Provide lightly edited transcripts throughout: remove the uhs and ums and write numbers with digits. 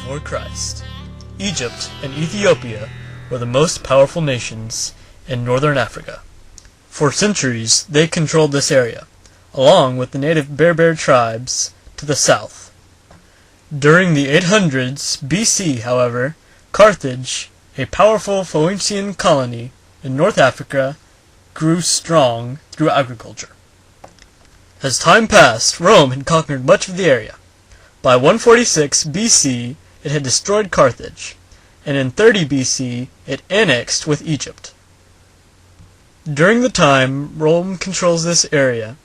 before Christ. Egypt and Ethiopia were the most powerful nations in northern Africa. For centuries, they controlled this area, along with the native Berber tribes to the south. During the 800s BC, however, Carthage, a powerful Phoenician colony in North Africa, grew strong through agriculture. As time passed, Rome had conquered much of the area. By 146 BC, it had destroyed Carthage, and in 30 BC, it annexed with Egypt. During the time Rome controls this area,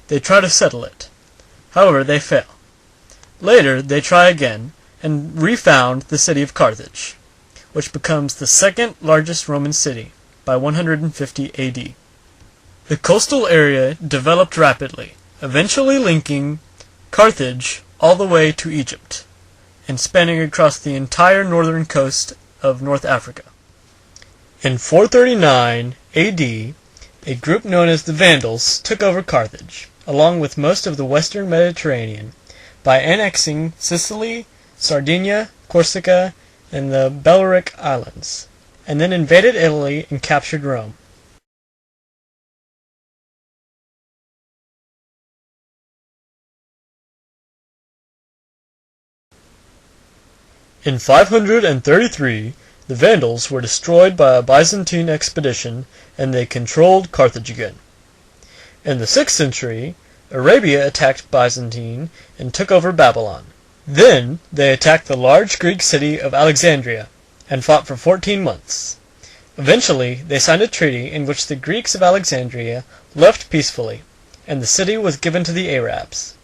they try to settle it. However, they fail. Later, they try again and refound the city of Carthage, which becomes the second largest Roman city by 150 AD. The coastal area developed rapidly, eventually linking Carthage all the way to Egypt, and spanning across the entire northern coast of North Africa. In 439 AD, a group known as the Vandals took over Carthage, along with most of the western Mediterranean, by annexing Sicily, Sardinia, Corsica, and the Balearic Islands, and then invaded Italy and captured Rome. In 533, the Vandals were destroyed by a Byzantine expedition, and they controlled Carthage again. In the 6th century, Arabia attacked Byzantine and took over Babylon. Then they attacked the large Greek city of Alexandria and fought for 14 months. Eventually, they signed a treaty in which the Greeks of Alexandria left peacefully, and the city was given to the Arabs.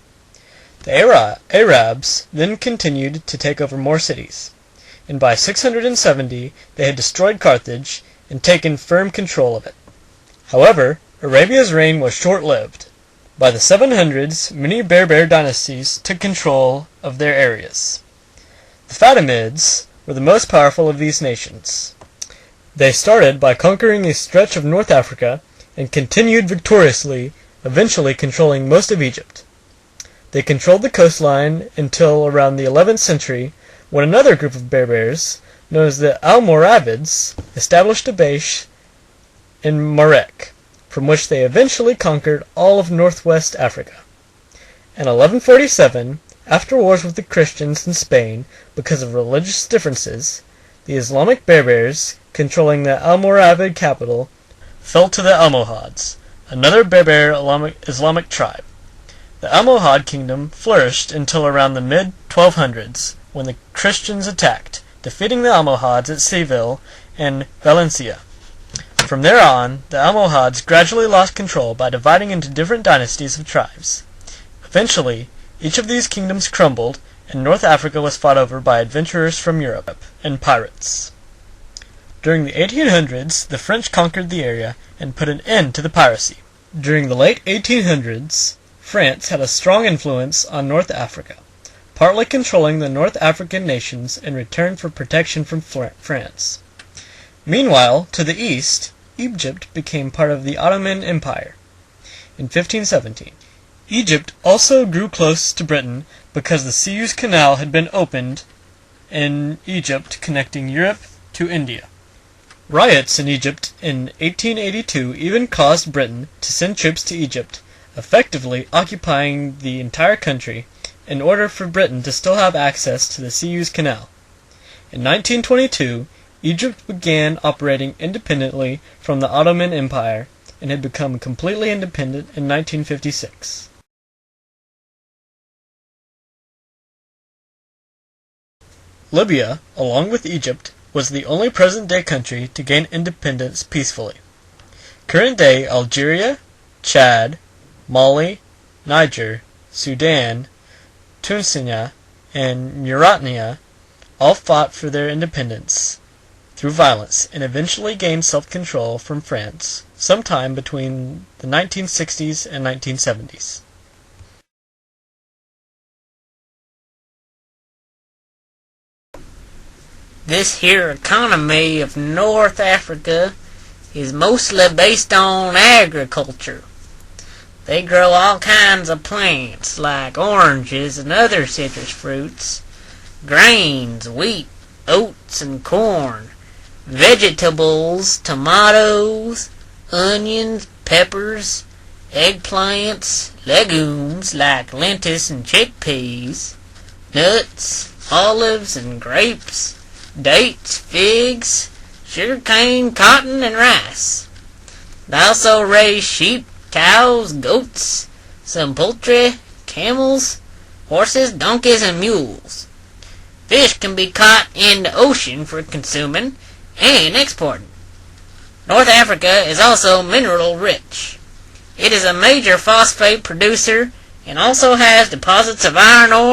The Arabs then continued to take over more cities, and by 670 they had destroyed Carthage and taken firm control of it. However, Arabia's reign was short-lived. By the 700s, many Berber dynasties took control of their areas. The Fatimids were the most powerful of these nations. They started by conquering a stretch of North Africa and continued victoriously, eventually controlling most of Egypt. They controlled the coastline until around the 11th century, when another group of Berbers, known as the Almoravids, established a base in Marek, from which they eventually conquered all of northwest Africa. In 1147, after wars with the Christians in Spain because of religious differences, the Islamic Berbers, controlling the Almoravid capital, fell to the Almohads, another Berber Islamic tribe. The Almohad kingdom flourished until around the mid-1200s, when the Christians attacked, defeating the Almohads at Seville and Valencia. From there on, the Almohads gradually lost control by dividing into different dynasties of tribes. Eventually, each of these kingdoms crumbled, and North Africa was fought over by adventurers from Europe and pirates. During the 1800s, the French conquered the area and put an end to the piracy. During the late 1800s, France had a strong influence on North Africa, partly controlling the North African nations in return for protection from France. Meanwhile, to the east, Egypt became part of the Ottoman Empire in 1517. Egypt also grew close to Britain because the Suez Canal had been opened in Egypt, connecting Europe to India. Riots in Egypt in 1882 even caused Britain to send troops to Egypt, effectively occupying the entire country in order for Britain to still have access to the Suez Canal. In 1922, Egypt began operating independently from the Ottoman Empire and had become completely independent in 1956. Libya, along with Egypt, was the only present-day country to gain independence peacefully. Current-day Algeria, Chad, Mali, Niger, Sudan, Tunisia, and Mauritania all fought for their independence through violence and eventually gained self-control from France sometime between the 1960s and 1970s. This here economy of North Africa is mostly based on agriculture. They grow all kinds of plants like oranges and other citrus fruits, grains, wheat, oats, and corn, vegetables, tomatoes, onions, peppers, eggplants, legumes like lettuce and chickpeas, nuts, olives and grapes, dates, figs, sugarcane, cotton, and rice. They also raise sheep, cows, goats, some poultry, camels, horses, donkeys, and mules. Fish can be caught in the ocean for consuming and exporting. North Africa is also mineral rich. It is a major phosphate producer and also has deposits of iron ore